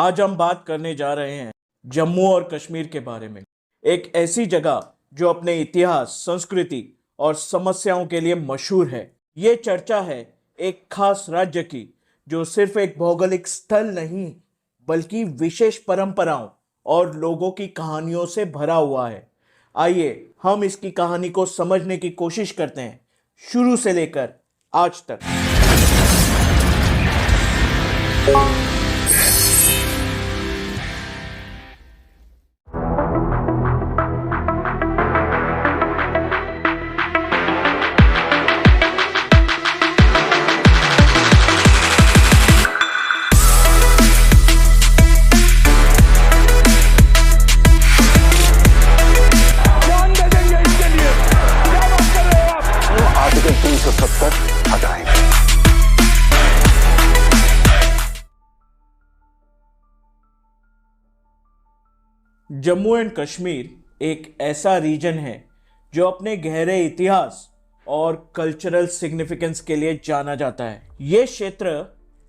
आज हम बात करने जा रहे हैं जम्मू और कश्मीर के बारे में। एक ऐसी जगह जो अपने इतिहास, संस्कृति और समस्याओं के लिए मशहूर है। ये चर्चा है एक खास राज्य की जो सिर्फ एक भौगोलिक स्थल नहीं बल्कि विशेष परंपराओं और लोगों की कहानियों से भरा हुआ है। आइए हम इसकी कहानी को समझने की कोशिश करते हैं, शुरू से लेकर आज तक। जम्मू एंड कश्मीर एक ऐसा रीजन है जो अपने गहरे इतिहास और कल्चरल सिग्निफिकेंस के लिए जाना जाता है। ये क्षेत्र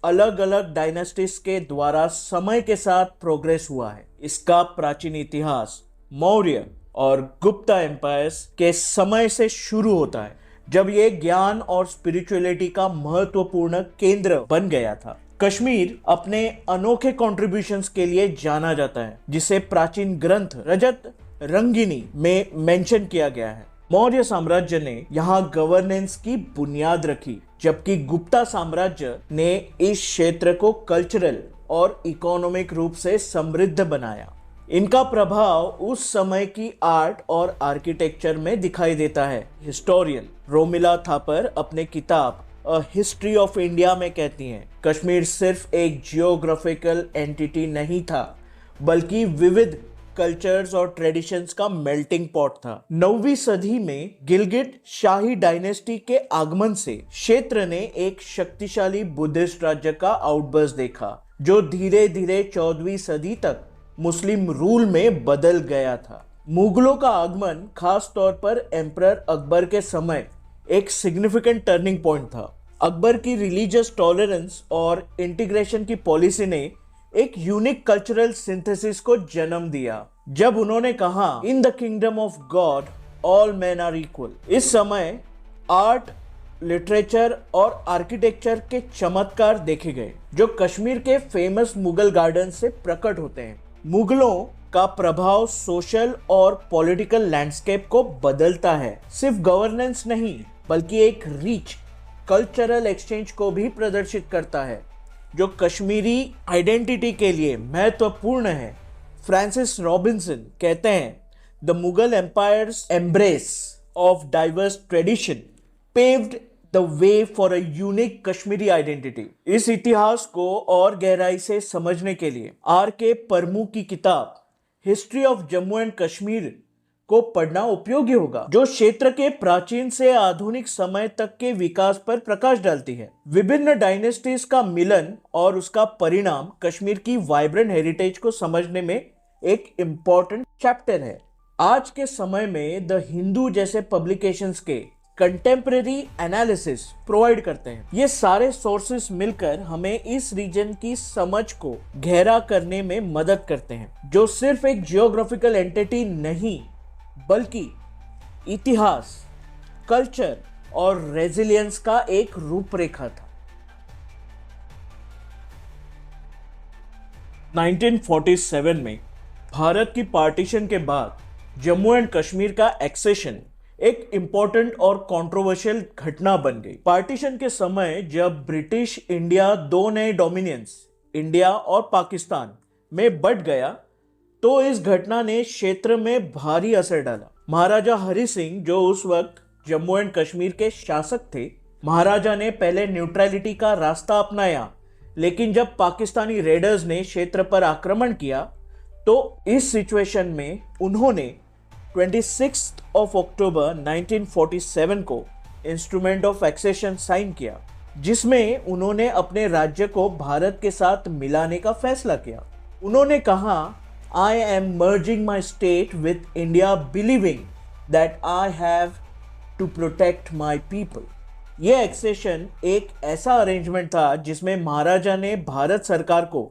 अलग अलग डायनेस्टीज के द्वारा समय के साथ प्रोग्रेस हुआ है। इसका प्राचीन इतिहास मौर्य और गुप्ता एम्पायर्स के समय से शुरू होता है, जब ये ज्ञान और स्पिरिचुअलिटी का महत्वपूर्ण केंद्र बन गया था। कश्मीर अपने अनोखे कॉन्ट्रीब्यूशंस के लिए जाना जाता है, जिसे प्राचीन ग्रंथ रजत रंगिनी में मेंशन किया गया है। मौर्य साम्राज्य ने यहाँ गवर्नेंस की बुनियाद रखी, जबकि गुप्ता साम्राज्य ने इस क्षेत्र को कल्चरल और इकोनॉमिक रूप से समृद्ध बनाया। इनका प्रभाव उस समय की आर्ट और आर्किटेक्चर में दिखाई देता है। हिस्टोरियन रोमिला थापर अपने किताब अ हिस्ट्री ऑफ इंडिया में कहती हैं, कश्मीर सिर्फ एक जियोग्राफिकल एंटिटी नहीं था, बल्कि विविध कल्चर्स और ट्रेडिशंस का मेल्टिंग पॉट था। 9वीं सदी में गिलगिट शाही डायनेस्टी के आगमन से क्षेत्र ने एक शक्तिशाली बुद्धिस्ट राज्य का आउटबर्स्ट देखा, जो धीरे धीरे 14वीं सदी तक मुस्लिम रूल में बदल गया था। मुगलों का आगमन खास तौर पर एम्परर अकबर के समय एक सिग्निफिकेंट टर्निंग पॉइंट था। अकबर की रिलीजियस टॉलरेंस और इंटीग्रेशन की पॉलिसी ने एक यूनिक कल्चरल सिंथेसिस को जन्म दिया, जब उन्होंने कहा, in the kingdom of God all man are equal. इस समय आर्ट, लिटरेचर और आर्किटेक्चर के चमत्कार देखे गए, जो कश्मीर के फेमस मुगल गार्डन से प्रकट होते हैं। मुगलों का प्रभाव सोशल और पॉलिटिकल लैंडस्केप को बदलता है। सिर्फ गवर्नेंस नहीं, बल्कि एक रिच कल्चरल एक्सचेंज को भी प्रदर्शित करता है, जो कश्मीरी आइडेंटिटी के लिए महत्वपूर्ण है। फ्रांसिस रॉबिन्सन कहते हैं, the Mughal empires embrace of diverse tradition paved the way for a unique Kashmiri identity. इस इतिहास को और गहराई से समझने के लिए R.K. परमू की किताब history of Jammu and Kashmir को पढ़ना उपयोगी होगा, जो क्षेत्र के प्राचीन से आधुनिक समय तक के विकास पर प्रकाश डालती है। विभिन्न डायनेस्टीज का मिलन और उसका परिणाम कश्मीर की वाइब्रेंट हेरिटेज को समझने में एक इम्पोर्टेंट चैप्टर है। आज के समय में द हिंदू जैसे पब्लिकेशंस के कंटेम्परेरी एनालिसिस प्रोवाइड करते हैं। ये सारे सोर्सेस मिलकर हमें इस रीजन की समझ को गहरा करने में मदद करते हैं, जो सिर्फ एक जियोग्राफिकल एंटिटी नहीं बल्कि इतिहास, कल्चर और रेजिलियंस का एक रूपरेखा था। 1947 में भारत की पार्टीशन के बाद जम्मू एंड कश्मीर का एक्सेशन एक इंपॉर्टेंट और कंट्रोवर्शियल घटना बन गई। पार्टीशन के समय जब ब्रिटिश इंडिया दो नए डोमिनियंस इंडिया और पाकिस्तान में बंट गया, तो इस घटना ने क्षेत्र में भारी असर डाला। महाराजा हरि सिंह, जो उस वक्त जम्मू एंड कश्मीर के शासक थे, महाराजा ने पहले न्यूट्रलिटी का रास्ता अपनाया, लेकिन जब पाकिस्तानी रेडर्स ने क्षेत्र पर आक्रमण किया, तो इस सिचुएशन में उन्होंने 26 अक्टूबर 1947 को इंस्ट्रूमेंट ऑफ एक्सेशन साइन किया, जिसमें उन्होंने अपने राज्य को भारत के साथ मिलाने का फैसला किया। उन्होंने कहा, I am merging my state with India, believing that I have to protect my people. ये एक्सेशन एक ऐसा अरेंजमेंट था जिसमें महाराजा ने भारत सरकार को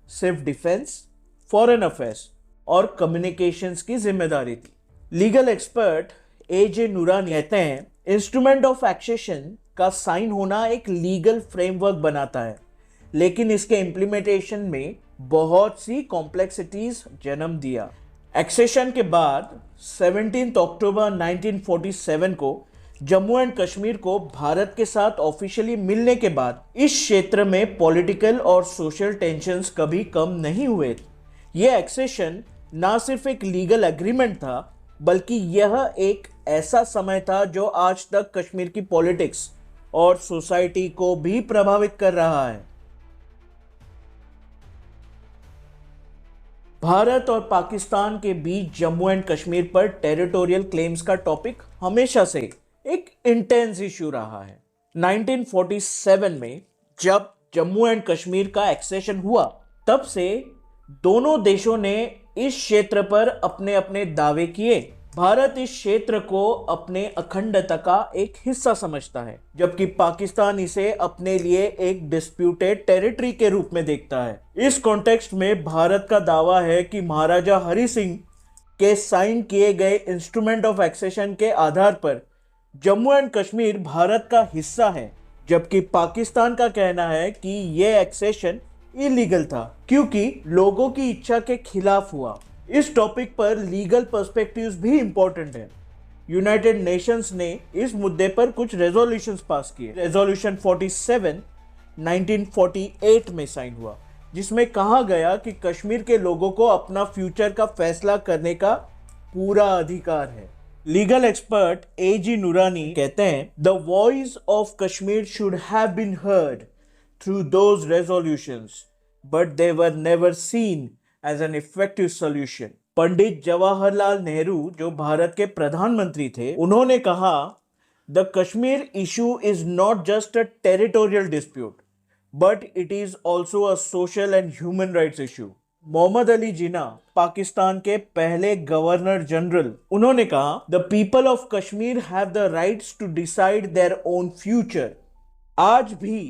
सिर्फ डिफेंस, फॉरेन अफेयर्स और कम्युनिकेशंस की जिम्मेदारी थी। Legal expert AJ. नूरानी कहते हैं, इंस्ट्रूमेंट ऑफ एक्सेशन का साइन होना एक लीगल फ्रेमवर्क बनाता है, लेकिन इसके इम्प्लीमेंटेशन में बहुत सी कॉम्प्लेक्सिटीज जन्म दिया। एक्सेशन के बाद 17 अक्टूबर 1947 को जम्मू एंड कश्मीर को भारत के साथ ऑफिशियली मिलने के बाद इस क्षेत्र में पॉलिटिकल और सोशल टेंशन्स कभी कम नहीं हुए। यह एक्सेशन ना सिर्फ एक लीगल एग्रीमेंट था, बल्कि यह एक ऐसा समय था जो आज तक कश्मीर की पॉलिटिक्स और सोसाइटी को भी प्रभावित कर रहा है। भारत और पाकिस्तान के बीच जम्मू एंड कश्मीर पर टेरिटोरियल क्लेम्स का टॉपिक हमेशा से एक इंटेंस इश्यू रहा है। 1947 में जब जम्मू एंड कश्मीर का एक्सेशन हुआ, तब से दोनों देशों ने इस क्षेत्र पर अपने अपने दावे किए। भारत इस क्षेत्र को अपने अखंडता का एक हिस्सा समझता है, जबकि पाकिस्तान इसे अपने लिए एक डिस्प्यूटेड टेरिटरी के रूप में देखता है। इस कॉन्टेक्स्ट में भारत का दावा है कि महाराजा हरि सिंह के साइन किए गए इंस्ट्रूमेंट ऑफ एक्सेशन के आधार पर जम्मू एंड कश्मीर भारत का हिस्सा है, जबकि पाकिस्तान का कहना है कि यह एक्सेशन इलीगल था क्योंकि लोगों की इच्छा के खिलाफ हुआ। इस टॉपिक पर लीगल पर्सपेक्टिव्स भी इंपॉर्टेंट है। यूनाइटेड नेशंस ने इस मुद्दे पर कुछ रेजोल्यूशंस पास किए। रेजोल्यूशन 47 1948 में साइन हुआ, जिसमें कहा गया कि कश्मीर के लोगों को अपना फ्यूचर का फैसला करने का पूरा अधिकार है। Legal expert A G. नूरानी कहते हैं, the voice of Kashmir should have been heard through those resolutions, but they were never seen as an effective solution. Pandit Jawaharlal Nehru, जो भारत के प्रधानमंत्री थे, उन्होंने कहा, the Kashmir issue is not just a territorial dispute, but it is also a social and human rights issue. Mohammad Ali Jinnah, Pakistan के पहले governor general, उन्होंने कहा, the people of Kashmir have the rights to decide their own future. आज भी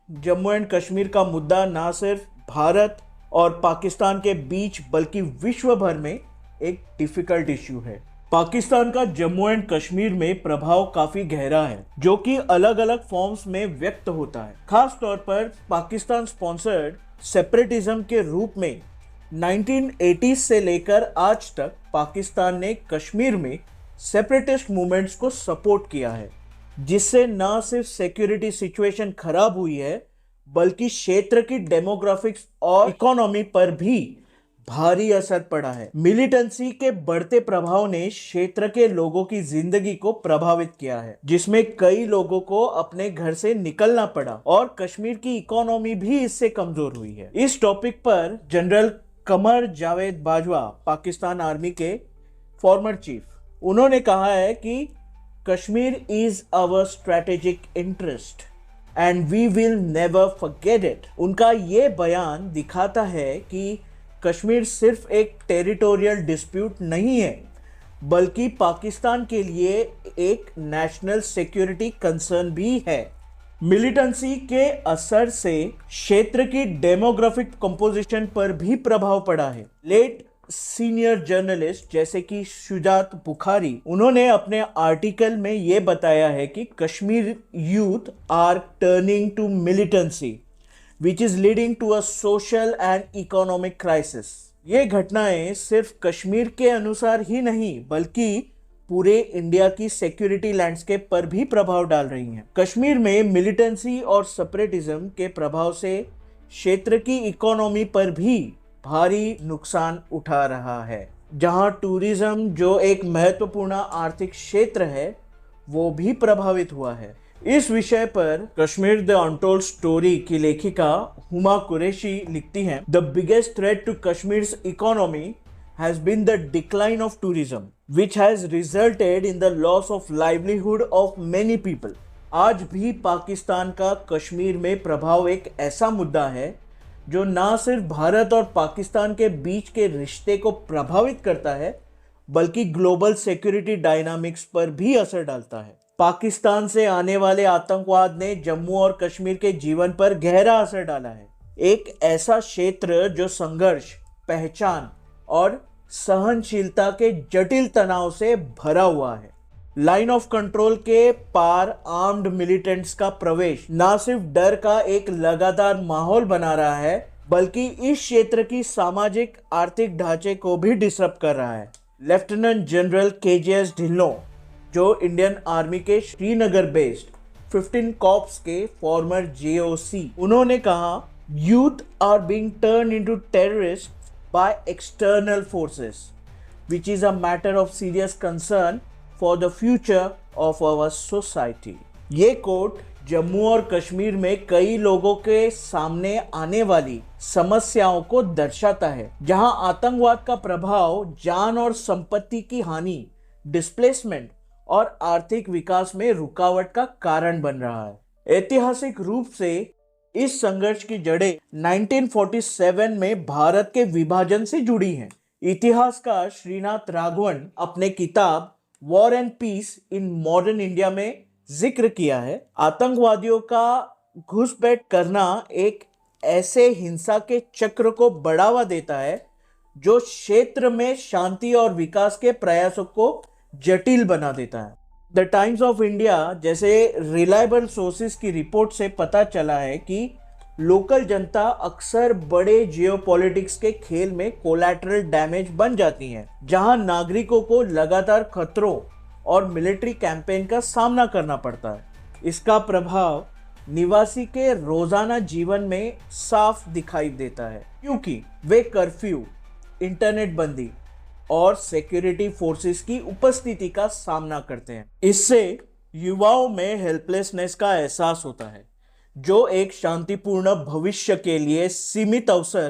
Jammu and Kashmir का मुद्दा ना सिर्फ भारत और पाकिस्तान के बीच बल्कि विश्व भर में एक डिफिकल्ट इश्यू है। पाकिस्तान का जम्मू एंड कश्मीर में प्रभाव काफी गहरा है, जो कि अलग अलग फॉर्म्स में व्यक्त होता है। खास तौर पर पाकिस्तान स्पॉन्सर्ड सेपरेटिज्म के रूप में 1980 से लेकर आज तक पाकिस्तान ने कश्मीर में सेपरेटिस्ट मूवमेंट्स को सपोर्ट किया है, जिससे न सिर्फ सिक्योरिटी सिचुएशन खराब हुई है, बल्कि क्षेत्र की डेमोग्राफिक्स और इकोनॉमी पर भी भारी असर पड़ा है। मिलिटेंसी के बढ़ते प्रभाव ने क्षेत्र के लोगों की जिंदगी को प्रभावित किया है, जिसमें कई लोगों को अपने घर से निकलना पड़ा और कश्मीर की इकोनॉमी भी इससे कमजोर हुई है। इस टॉपिक पर जनरल कमर जावेद बाजवा, पाकिस्तान आर्मी के फॉर्मर चीफ, उन्होंने कहा है कि Kashmir is our strategic interest and we will never forget it. उनका ये बयान दिखाता है कि कश्मीर सिर्फ एक टेरिटोरियल डिस्प्यूट नहीं है, बल्कि पाकिस्तान के लिए एक नेशनल सिक्योरिटी कंसर्न भी है। मिलिटेंसी के असर से क्षेत्र की डेमोग्राफिक कंपोजिशन पर भी प्रभाव पड़ा है। लेट सीनियर जर्नलिस्ट जैसे कि शुजात बुखारी, उन्होंने अपने आर्टिकल में ये बताया है कि Kashmir youth are turning to militancy which is leading to a social and economic crisis. ये घटनाएं सिर्फ कश्मीर के अनुसार ही नहीं, बल्कि पूरे इंडिया की सिक्योरिटी लैंडस्केप पर भी प्रभाव डाल रही हैं। कश्मीर में मिलिटेंसी और सेपरेटिज्म के प्रभाव से क्षेत्र की इकोनॉमी पर भी भारी नुकसान उठा रहा है, जहां टूरिज्म, जो एक महत्वपूर्ण आर्थिक क्षेत्र है, वो भी प्रभावित हुआ है। इस विषय पर कश्मीर द अनटोल्ड स्टोरी की लेखिका हुमा कुरैशी लिखती हैं, the biggest threat to Kashmir's economy has been the decline of tourism which has resulted in the loss of livelihood of many people. आज भी पाकिस्तान का कश्मीर में प्रभाव एक ऐसा मुद्दा है जो ना सिर्फ भारत और पाकिस्तान के बीच के रिश्ते को प्रभावित करता है, बल्कि ग्लोबल सिक्योरिटी डायनामिक्स पर भी असर डालता है। पाकिस्तान से आने वाले आतंकवाद ने जम्मू और कश्मीर के जीवन पर गहरा असर डाला है। एक ऐसा क्षेत्र जो संघर्ष, पहचान और सहनशीलता के जटिल तनाव से भरा हुआ है। लाइन ऑफ कंट्रोल के पार आर्म्ड मिलिटेंट्स का प्रवेश न सिर्फ डर का एक लगातार माहौल बना रहा है, बल्कि इस क्षेत्र की सामाजिक आर्थिक ढांचे को भी डिस्टर्ब कर रहा है। लेफ्टिनेंट जनरल केजेएस ढिल्लों, जो इंडियन आर्मी के श्रीनगर बेस्ड 15 कॉर्प्स के फॉर्मर जेओसी, उन्होंने कहा, youth are being turn into terrorist by external forces, which is a matter of serious concern for the future of our society। ये coat Jammu और कश्मीर में कई लोगों के सामने आने वाली समस्याओं को दर्शाता है, जहां आतंकवाद का प्रभाव जान और संपत्ति की हानि, डिस्प्लेसमेंट और आर्थिक विकास में रुकावट का कारण बन रहा है। ऐतिहासिक रूप से इस संघर्ष की जड़ें 1947 में भारत के विभाजन से जुड़ी हैं। इतिहासकार श्रीनाथ राघवन अपने किताब War and Peace in Modern India में जिक्र किया है, आतंकवादियों का घुसपैठ करना एक ऐसे हिंसा के चक्र को बढ़ावा देता है जो क्षेत्र में शांति और विकास के प्रयासों को जटिल बना देता है। द टाइम्स ऑफ इंडिया जैसे रिलायबल सोर्सेस की रिपोर्ट से पता चला है कि लोकल जनता अक्सर बड़े जियोपॉलिटिक्स के खेल में कोलैटरल डैमेज बन जाती हैं, जहां नागरिकों को लगातार खतरों और मिलिट्री कैंपेन का सामना करना पड़ता है। इसका प्रभाव निवासी के रोजाना जीवन में साफ दिखाई देता है, क्योंकि वे कर्फ्यू, इंटरनेट बंदी और सिक्योरिटी फोर्सेस की उपस्थिति का सामना करते हैं। इससे युवाओं में हेल्पलेसनेस का एहसास होता है, जो एक शांतिपूर्ण भविष्य के लिए सीमित अवसर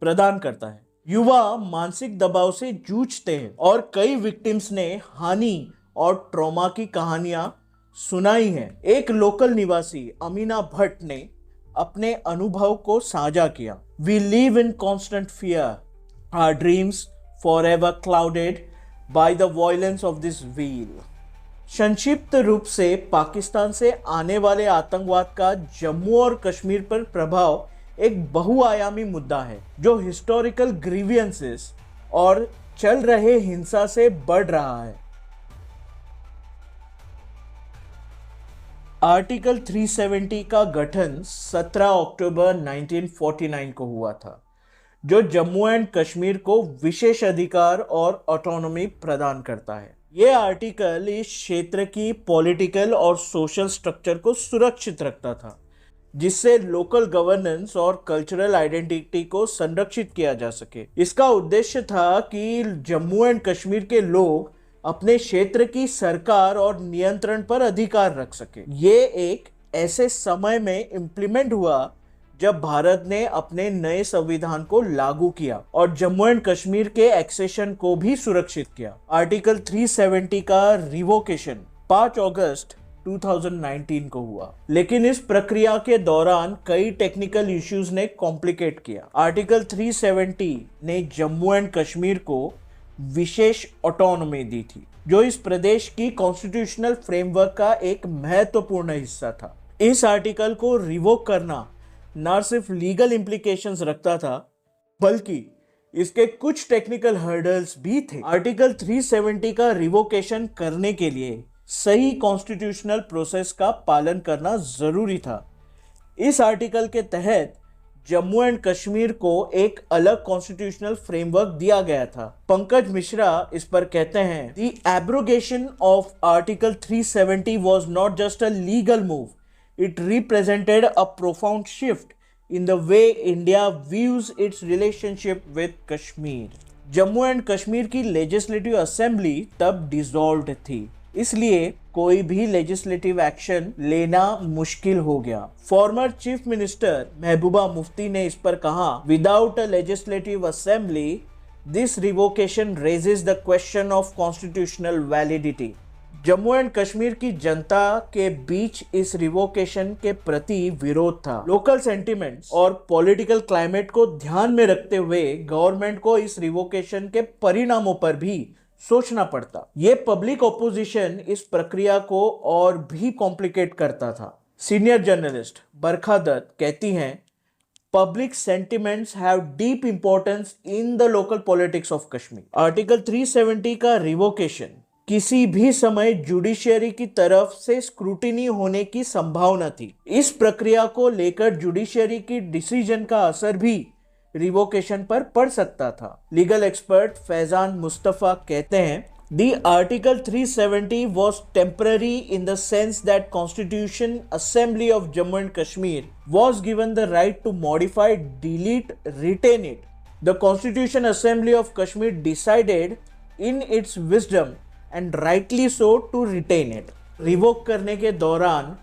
प्रदान करता है। युवा मानसिक दबाव से जूझते हैं और कई विक्टिम्स ने हानि और ट्रॉमा की कहानियां सुनाई हैं। एक लोकल निवासी अमीना भट्ट ने अपने अनुभव को साझा किया। We live in constant fear, our dreams forever clouded by the violence of this wheel। संक्षिप्त रूप से पाकिस्तान से आने वाले आतंकवाद का जम्मू और कश्मीर पर प्रभाव एक बहुआयामी मुद्दा है, जो हिस्टोरिकल ग्रीवियंसेस और चल रहे हिंसा से बढ़ रहा है। आर्टिकल 370 का गठन 17 अक्टूबर 1949 को हुआ था, जो जम्मू एंड कश्मीर को विशेष अधिकार और ऑटोनॉमी प्रदान करता है। यह आर्टिकल इस क्षेत्र की पॉलिटिकल और सोशल स्ट्रक्चर को सुरक्षित रखता था, जिससे लोकल गवर्नेंस और कल्चरल आइडेंटिटी को संरक्षित किया जा सके। इसका उद्देश्य था कि जम्मू एंड कश्मीर के लोग अपने क्षेत्र की सरकार और नियंत्रण पर अधिकार रख सके। ये एक ऐसे समय में इम्प्लीमेंट हुआ जब भारत ने अपने नए संविधान को लागू किया और जम्मू एंड कश्मीर के एक्सेशन को भी सुरक्षित किया। आर्टिकल 370 का रिवोकेशन 5 अगस्त 2019 को हुआ, लेकिन इस प्रक्रिया के दौरान कई टेक्निकल इश्यूज ने कॉम्प्लिकेट किया। आर्टिकल 370 ने जम्मू एंड कश्मीर को विशेष ऑटोनॉमी दी थी, जो इस प्रदेश की कॉन्स्टिट्यूशनल फ्रेमवर्क का एक महत्वपूर्ण हिस्सा था। इस आर्टिकल को रिवोक करना न सिर्फ लीगल इम्प्लीकेशंस रखता था, बल्कि इसके कुछ टेक्निकल हर्डल्स भी थे। आर्टिकल 370 का रिवोकेशन करने के लिए सही कॉन्स्टिट्यूशनल प्रोसेस का पालन करना जरूरी था। इस आर्टिकल के तहत जम्मू एंड कश्मीर को एक अलग कॉन्स्टिट्यूशनल फ्रेमवर्क दिया गया था। पंकज मिश्रा इस पर कहते हैं, the abrogation of article 370 was not just a legal move, it represented a profound shift in the way India views its relationship with Kashmir। Jammu and Kashmir की लेजिस्लेटिव असेंबली तब डिसॉल्व्ड थी, इसलिए कोई भी लेजिस्लेटिव एक्शन लेना मुश्किल हो गया। Former chief minister Mehbooba Mufti ने इस पर कहा, without a legislative assembly this revocation raises the question of constitutional validity. Jammu and Kashmir की जनता के बीच इस रिवोकेशन के प्रति विरोध था। लोकल सेंटिमेंट्स और पॉलिटिकल क्लाइमेट को ध्यान में रखते हुए गवर्नमेंट को इस रिवोकेशन के परिणामों पर भी सोचना पड़ता। ये पब्लिक ओपोजिशन इस प्रक्रिया को और भी कॉम्प्लिकेट करता था। सीनियर जर्नलिस्ट बरखा दत्त कहती हैं, public sentiments have deep importance in the local politics of Kashmir. Article 370 का रिवोकेशन किसी भी समय जुडिशियरी की तरफ से स्क्रूटिनी होने की संभावना थी। इस प्रक्रिया को लेकर जुडिशियरी की डिसीजन का असर भी रिवोकेशन पर पड़ सकता था। लीगल एक्सपर्ट फैजान मुस्तफा कहते हैं, The Article 370 was temporary in the sense that Constitution Assembly of Jammu and Kashmir was given the right to modify, delete, retain it. The Constitution Assembly of Kashmir decided in its wisdom and rightly so to retain it. Revoke करने के दौरान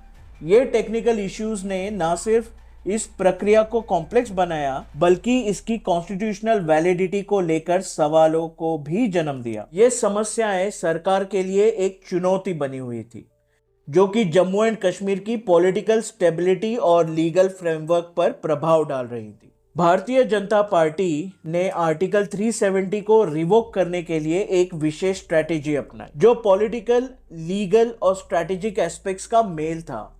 ये technical issues ने ना सिर्फ इस प्रक्रिया को कॉम्प्लेक्स बनाया बल्कि इसकी कॉन्स्टिट्यूशनल वैलिडिटी को लेकर सवालों को भी जन्म दिया। ये समस्याएं सरकार के लिए एक चुनौती बनी हुई थी जो कि जम्मू एंड कश्मीर की पॉलिटिकल स्टेबिलिटी और लीगल फ्रेमवर्क पर प्रभाव डाल रही थी। भारतीय जनता पार्टी ने आर्टिकल 370 को रिवोक करने के लिए एक विशेष स्ट्रैटेजी अपनाई जो पॉलिटिकल, लीगल और स्ट्रैटेजिक एस्पेक्ट्स का मेल था।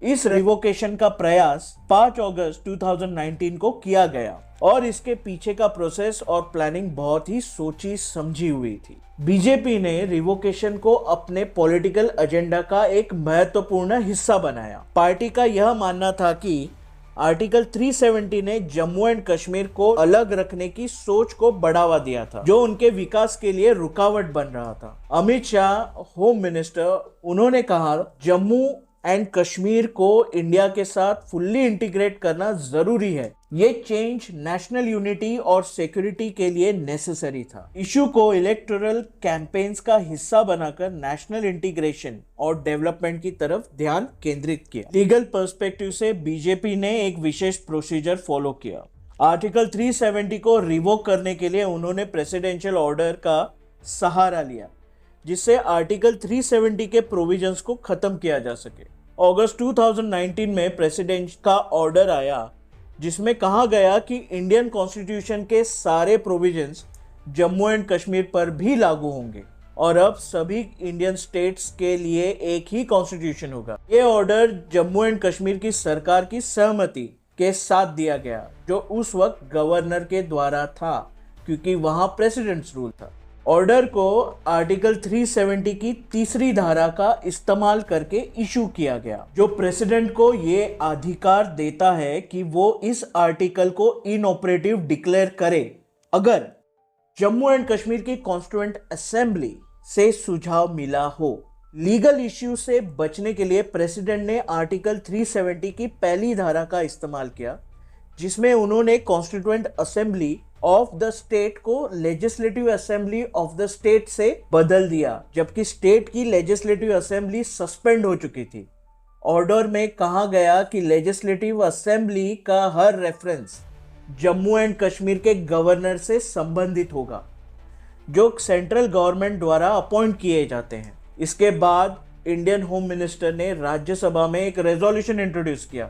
इस रिवोकेशन का प्रयास 5 अगस्त 2019 को किया गया और इसके पीछे का प्रोसेस और प्लानिंग बहुत ही सोची समझी हुई थी। बीजेपी ने रिवोकेशन को अपने पॉलिटिकल एजेंडा का एक महत्वपूर्ण हिस्सा बनाया। पार्टी का यह मानना था कि आर्टिकल 370 ने जम्मू एंड कश्मीर को अलग रखने की सोच को बढ़ावा दिया था जो उनके विकास के लिए रुकावट बन रहा था। अमित शाह, होम मिनिस्टर, उन्होंने कहा जम्मू एंड कश्मीर को इंडिया के साथ फुल्ली इंटीग्रेट करना जरूरी है। ये चेंज नेशनल यूनिटी और सिक्योरिटी के लिए नेसेसरी था। इशू को इलेक्टोरल कैंपेन्स का हिस्सा बनाकर नेशनल इंटीग्रेशन और डेवलपमेंट की तरफ ध्यान केंद्रित किया। लीगल पर्सपेक्टिव से बीजेपी ने एक विशेष प्रोसीजर फॉलो किया। आर्टिकल 370 को रिवोक करने के लिए उन्होंने प्रेसिडेंशियल ऑर्डर का सहारा लिया जिससे आर्टिकल 370 के प्रोविजंस को खत्म किया जा सके। अगस्त 2019 में प्रेसिडेंट का ऑर्डर आया जिसमें कहा गया कि इंडियन कॉन्स्टिट्यूशन के सारे प्रोविजंस जम्मू एंड कश्मीर पर भी लागू होंगे और अब सभी इंडियन स्टेट्स के लिए एक ही कॉन्स्टिट्यूशन होगा। ये ऑर्डर जम्मू एंड कश्मीर की सरकार की सहमति के साथ दिया गया जो उस वक्त गवर्नर के द्वारा था क्योंकि वहां प्रेसिडेंट्स रूल था। ऑर्डर को आर्टिकल 370 की तीसरी धारा का इस्तेमाल करके इशू किया गया जो प्रेसिडेंट को ये अधिकार देता है कि वो इस आर्टिकल को इनऑपरेटिव डिक्लेयर करे अगर जम्मू एंड कश्मीर की कॉन्स्टिट्यूएंट असेंबली से सुझाव मिला हो। लीगल इश्यू से बचने के लिए प्रेसिडेंट ने आर्टिकल 370 की पहली धारा का इस्तेमाल किया जिसमें उन्होंने constituent assembly of the state को legislative assembly of the state से बदल दिया जबकि स्टेट की लेजिस्लेटिव असेंबली सस्पेंड हो चुकी थी। ऑर्डर में कहा गया कि लेजिस्लेटिव असेंबली का हर रेफरेंस जम्मू एंड कश्मीर के गवर्नर से संबंधित होगा जो सेंट्रल गवर्नमेंट द्वारा अपॉइंट किए जाते हैं। इसके बाद इंडियन होम मिनिस्टर ने राज्यसभा में एक रेजोल्यूशन इंट्रोड्यूस किया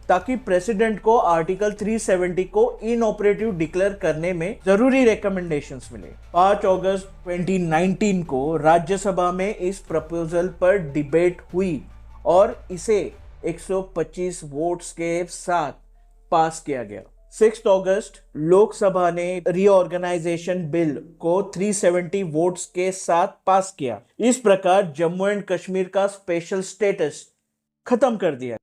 ताकि प्रेसिडेंट को आर्टिकल 370 को इनऑपरेटिव डिक्लेयर करने में जरूरी रिकमेंडेशंस मिले। 5 अगस्त 2019 को राज्यसभा में इस प्रपोजल पर डिबेट हुई और इसे 125 वोट्स के साथ पास किया गया। 6 अगस्त लोकसभा ने रीऑर्गेनाइजेशन बिल को 370 वोट्स के साथ पास किया। इस प्रकार जम्मू एंड कश्मीर का स्पेशल स्टेटस खत्म कर दिया।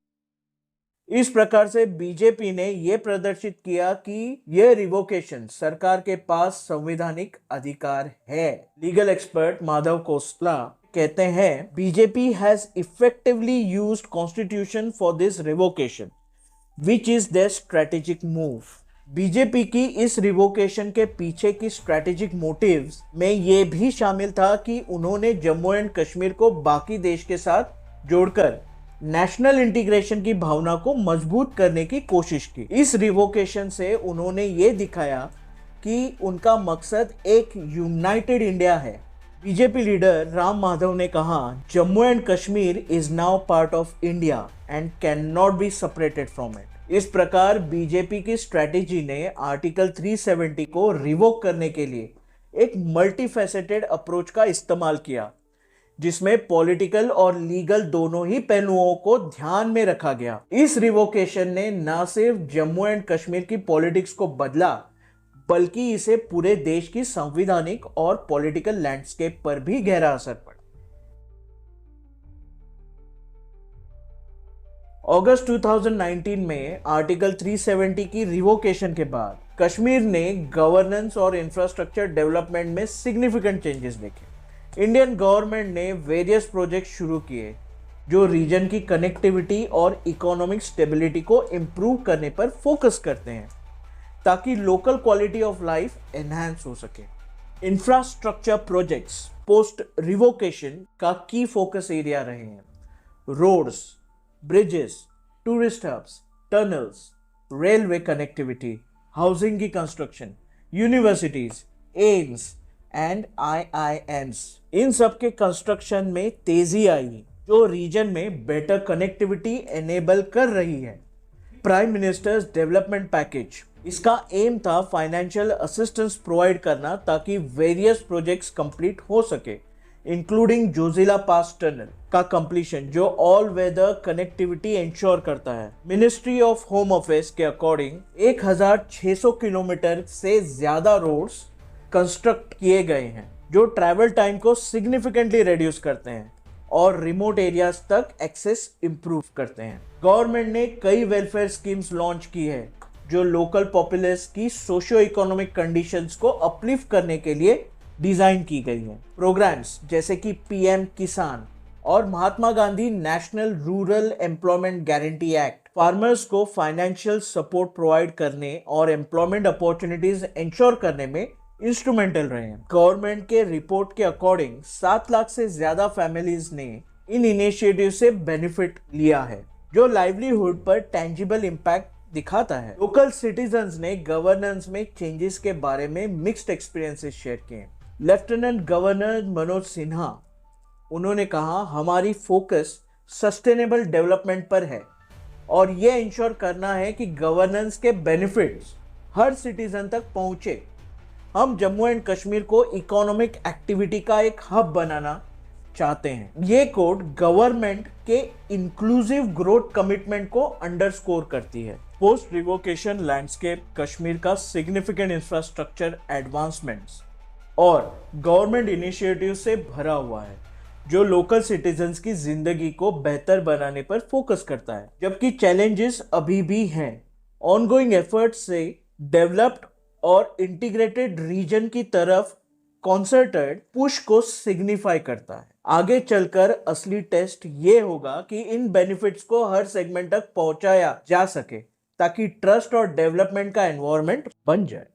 इस प्रकार से बीजेपी ने यह प्रदर्शित किया कि यह रिवोकेशन सरकार के पास संवैधानिक अधिकार है। लीगल एक्सपर्ट माधव कोसला कहते हैं BJP has effectively used constitution for this revocation which is their strategic move. BJP की इस रिवोकेशन के पीछे की स्ट्रेटेजिक मोटिव्स में यह भी शामिल था कि उन्होंने जम्मू एंड कश्मीर को बाकी देश के साथ जोड़कर नेशनल इंटीग्रेशन की भावना को मजबूत करने की कोशिश की। इस रिवोकेशन से उन्होंने ये दिखाया कि उनका मकसद एक यूनाइटेड इंडिया है। बीजेपी लीडर राम माधव ने कहा Jammu and Kashmir is now part of India and can not be separated from it. इस प्रकार बीजेपी की स्ट्रेटेजी ने आर्टिकल 370 को रिवोक करने के लिए एक मल्टीफेसेटेड अप्रोच का इस्तेमाल किया जिसमें पॉलिटिकल और लीगल दोनों ही पहलुओं को ध्यान में रखा गया। इस रिवोकेशन ने न सिर्फ जम्मू एंड कश्मीर की पॉलिटिक्स को बदला, बल्कि इसे पूरे देश की संवैधानिक और पॉलिटिकल लैंडस्केप पर भी गहरा असर पड़ा। अगस्त 2019 में आर्टिकल 370 की रिवोकेशन के बाद कश्मीर ने गवर्नेंस और इंफ्रास्ट्रक्चर डेवलपमेंट में सिग्निफिकेंट चेंजेस देखे। इंडियन गवर्नमेंट ने वेरियस प्रोजेक्ट शुरू किए जो रीजन की कनेक्टिविटी और इकोनॉमिक स्टेबिलिटी को इम्प्रूव करने पर फोकस करते हैं, ताकि local quality of life enhance हो सके। इंफ्रास्ट्रक्चर प्रोजेक्ट्स पोस्ट रिवोकेशन का की फोकस एरिया रहे हैं। Roads, bridges, tourist hubs, tunnels, railway connectivity, housing की construction, universities, AIIMS and IIMs, इन सब के कंस्ट्रक्शन में तेजी आई जो रीजन में बेटर कनेक्टिविटी एनेबल कर रही है। प्राइम मिनिस्टर्स डेवलपमेंट पैकेज, इसका एम था फाइनेंशियल असिस्टेंस प्रोवाइड करना ताकि वेरियस प्रोजेक्ट्स कंप्लीट हो सके, इंक्लूडिंग जोजिला पास टनल का कंप्लीशन जो ऑल वेदर कनेक्टिविटी इंश्योर करता है। मिनिस्ट्री ऑफ होम अफेयर्स के अकॉर्डिंग 1600 किलोमीटर से ज्यादा रोड्स कंस्ट्रक्ट किए गए हैं जो ट्रैवल टाइम को सिग्निफिकेंटली रिड्यूस करते हैं और रिमोट एरियाज तक एक्सेस इंप्रूव करते हैं। गवर्नमेंट ने कई वेलफेयर स्कीम्स लॉन्च की है जो लोकल पॉपुलेस की सोशियो इकोनॉमिक कंडीशंस को अपलिफ्ट करने के लिए डिजाइन की गई हैं। प्रोग्राम्स जैसे कि PM किसान और Mahatma Gandhi national rural employment guarantee act farmers को फाइनेंशियल सपोर्ट प्रोवाइड करने और एम्प्लॉयमेंट अपॉर्चुनिटीज इंश्योर करने में इंस्ट्रूमेंटल रहे हैं। गवर्नमेंट के रिपोर्ट के अकॉर्डिंग 7 लाख से ज्यादा फैमिलीज ने इन इनिशिएटिव से बेनिफिट लिया है जो लाइवलीहुड पर टेंजिबल इम्पैक्ट दिखाता है। लोकल सिटीजन्स ने गवर्नेंस में चेंजेस के बारे में मिक्स्ड एक्सपीरियंसेस शेयर किए। लेफ्टिनेंट गवर्नर मनोज सिन्हा, उन्होंने कहा हमारी फोकस सस्टेनेबल डेवलपमेंट पर है और यह इंश्योर करना है कि गवर्नेंस के बेनिफिट्स हर सिटीजन तक पहुंचे। हम जम्मू एंड कश्मीर को इकोनॉमिक एक्टिविटी का एक हब बनाना चाहते हैं। ये कोड गवर्नमेंट के इंक्लूसिव ग्रोथ कमिटमेंट को अंडरस्कोर करती है। पोस्ट रिवोकेशन लैंडस्केप कश्मीर का सिग्निफिकेंट इंफ्रास्ट्रक्चर एडवांसमेंट्स और गवर्नमेंट इनिशिएटिव से भरा हुआ है जो लोकल सिटीजन्स की जिंदगी को बेहतर बनाने पर फोकस करता है, जबकि चैलेंजेस अभी भी हैं। ऑनगोइंग एफर्ट्स से डेवलप्ड और इंटीग्रेटेड रीजन की तरफ कॉन्सर्टेड पुश को सिग्निफाई करता है। आगे चलकर असली टेस्ट ये होगा कि इन बेनिफिट्स को हर सेगमेंट तक पहुंचाया जा सके ताकि ट्रस्ट और डेवलपमेंट का एनवायरनमेंट बन जाए।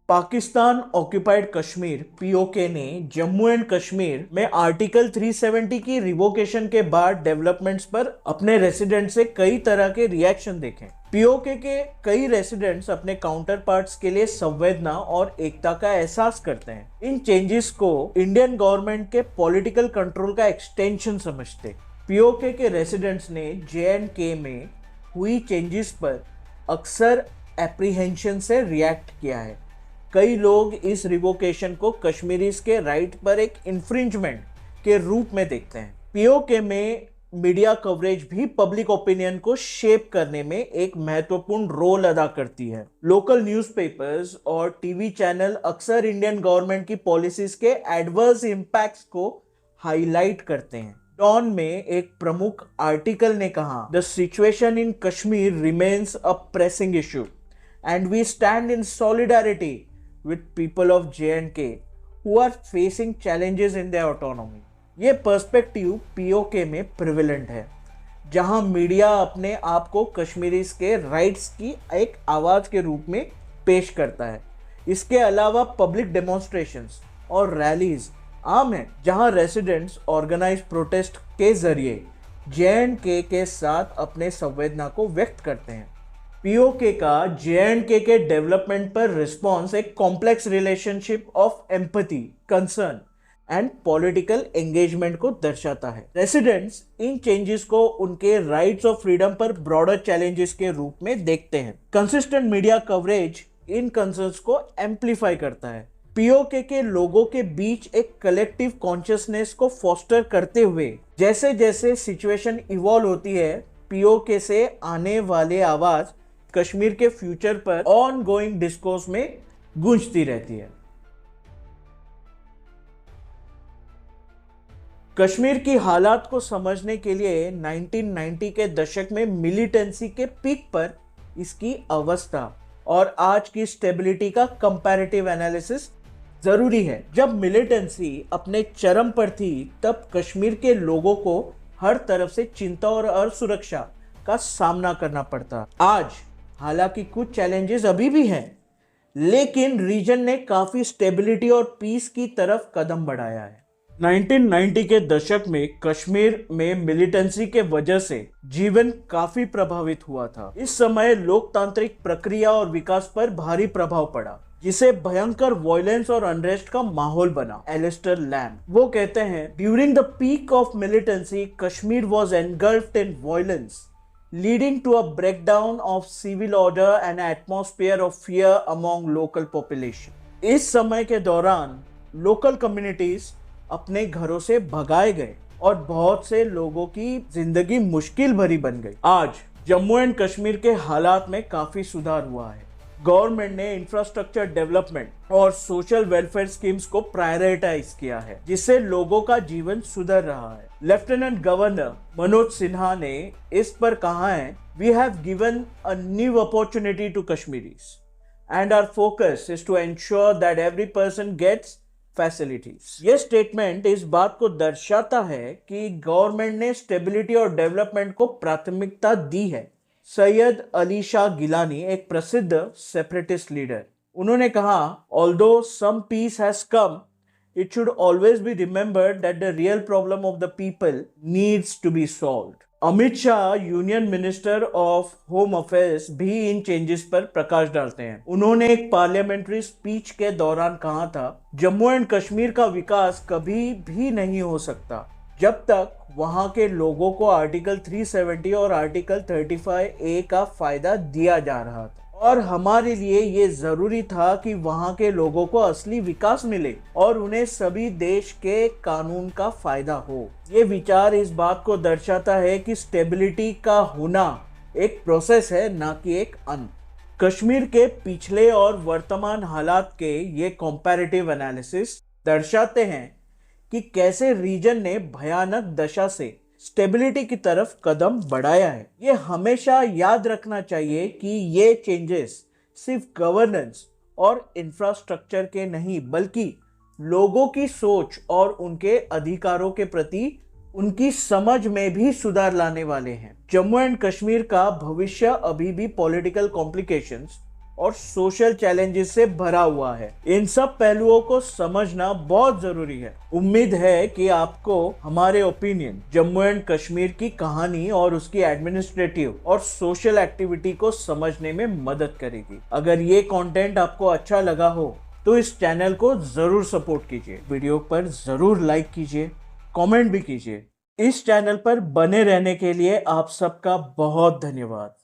पाकिस्तान ऑक्यूपाइड कश्मीर POK ने जम्मू एंड कश्मीर में आर्टिकल 370 की रिवोकेशन के बाद डेवलपमेंट्स पर अपने रेसिडेंट से कई तरह के रिएक्शन देखे। POK के कई रेसिडेंट्स अपने काउंटर पार्ट्स के लिए संवेदना और एकता का एहसास करते हैं। इन चेंजेस को इंडियन गवर्नमेंट के पॉलिटिकल कंट्रोल का एक्सटेंशन समझते। POK के रेसिडेंट्स ने JNK में हुई चेंजेस पर अक्सर एप्रीहेंशन से रिएक्ट किया है। कई लोग इस रिवोकेशन को कश्मीरीज के राइट पर एक इन्फ्रिंजमेंट के रूप में देखते हैं। POK में मीडिया कवरेज भी पब्लिक ओपिनियन को शेप करने में एक महत्वपूर्ण रोल अदा करती है। लोकल न्यूज़पेपर्स और टीवी चैनल अक्सर इंडियन गवर्नमेंट की पॉलिसीज के एडवर्स इम्पैक्ट्स को हाईलाइट करते हैं। डॉन में एक प्रमुख आर्टिकल ने कहा, the situation in Kashmir remains a pressing issue and we stand in solidarity with people of J&K who are facing challenges in their autonomy। ये पर्सपेक्टिव POK में प्रिवेलेंट है, जहां मीडिया अपने आप को कश्मीरीज के राइट्स की एक आवाज के रूप में पेश करता है। इसके अलावा पब्लिक डेमोन्स्ट्रेशंस और रैलीज आम है, जहां रेसिडेंट्स ऑर्गेनाइज प्रोटेस्ट के जरिए J&K के साथ अपने संवेदना को व्यक्त करते हैं। POK का J&K के डेवलपमेंट पर रिस्पॉन्स एक complex relationship of empathy, concern and political engagement को दर्शाता है। रेसिडेंट्स इन चेंजेस को उनके राइट्स ऑफ फ्रीडम पर ब्रॉडर चैलेंजेस के रूप में देखते हैं। कंसिस्टेंट मीडिया कवरेज इन कंसर्न्स को एम्पलीफाई करता है। पीओके के लोगों के बीच एक कलेक्टिव कॉन्शियसनेस को फोस्टर करते हुए जैसे जैसे सिचुएशन इवॉल्व होती है, पीओके से आने वाले आवाज कश्मीर के फ्यूचर पर ऑन गोइंग डिस्कोर्स में गूंजती रहती है। कश्मीर की हालात को समझने के लिए 1990 के दशक में मिलिटेंसी के पीक पर इसकी अवस्था और आज की स्टेबिलिटी का कंपैरेटिव एनालिसिस जरूरी है। जब मिलिटेंसी अपने चरम पर थी तब कश्मीर के लोगों को हर तरफ से चिंता और असुरक्षा का सामना करना पड़ता। आज हालांकि कुछ चैलेंजेस अभी भी हैं, लेकिन रीजन ने काफी स्टेबिलिटी और पीस की तरफ कदम बढ़ाया है। 1990 के दशक में कश्मीर में मिलिटेंसी के वजह से जीवन काफी प्रभावित हुआ था। इस समय लोकतांत्रिक प्रक्रिया और विकास पर भारी प्रभाव पड़ा, जिसे भयंकर वायलेंस और अनरेस्ट का माहौल बना। एलिस्टर लैम्ब वो कहते हैं, during the peak of militancy Kashmir was engulfed in violence, leading to a breakdown of civil order and an atmosphere of fear among local population. इस समय के दौरान लोकल कम्युनिटीज अपने घरों से भगाए गए और बहुत से लोगों की जिंदगी मुश्किल भरी बन गई। आज जम्मू एंड कश्मीर के हालात में काफी सुधार हुआ है। गवर्नमेंट ने इंफ्रास्ट्रक्चर डेवलपमेंट और सोशल वेलफेयर स्कीम्स को प्रायोरिटाइज किया है, जिससे लोगों का जीवन सुधर रहा है। लेफ्टिनेंट गवर्नर मनोज सिन्हा ने इस पर कहा है, we have given a new opportunity to Kashmiris and our focus is to ensure that every person gets facilities. ये स्टेटमेंट इस बात को दर्शाता है कि गवर्नमेंट ने स्टेबिलिटी और डेवलपमेंट को प्राथमिकता दी है। सैयद अली शाह गिलानी एक प्रसिद्ध सेपरेटिस्ट लीडर, उन्होंने कहा, although some peace has come, it should always be remembered that the real problem of the people needs to be solved. Amit Shah union minister of home affairs भी इन चेंजेस पर प्रकाश डालते हैं। उन्होंने एक पार्लियामेंट्री स्पीच के दौरान कहा था, जम्मू एंड कश्मीर का विकास कभी भी नहीं हो सकता जब तक वहां के लोगों को आर्टिकल 370 और आर्टिकल 35A का फायदा दिया जा रहा था, और हमारे लिए ये जरूरी था कि वहां के लोगों को असली विकास मिले और उन्हें सभी देश के कानून का फायदा हो। ये विचार इस बात को दर्शाता है कि स्टेबिलिटी का होना एक प्रोसेस है, ना कि एक अंत। कश्मीर के पिछले और वर्तमान हालात के ये कंपैरेटिव एनालिसिस दर्शाते हैं कि कैसे रीजन ने भयानक दशा से स्टेबिलिटी की तरफ कदम बढ़ाया है। ये हमेशा याद रखना चाहिए कि ये चेंजेस सिर्फ गवर्नेंस और इंफ्रास्ट्रक्चर के नहीं, बल्कि लोगों की सोच और उनके अधिकारों के प्रति उनकी समझ में भी सुधार लाने वाले हैं। जम्मू एंड कश्मीर का भविष्य अभी भी पॉलिटिकल कॉम्प्लिकेशंस और सोशल चैलेंजेस से भरा हुआ है। इन सब पहलुओं को समझना बहुत जरूरी है। उम्मीद है कि आपको हमारे ओपिनियन जम्मू एंड कश्मीर की कहानी और उसकी एडमिनिस्ट्रेटिव और सोशल एक्टिविटी को समझने में मदद करेगी। अगर ये कंटेंट आपको अच्छा लगा हो तो इस चैनल को जरूर सपोर्ट कीजिए, वीडियो पर जरूर लाइक कीजिए, कमेंट भी कीजिए। इस चैनल पर बने रहने के लिए आप सबका बहुत धन्यवाद।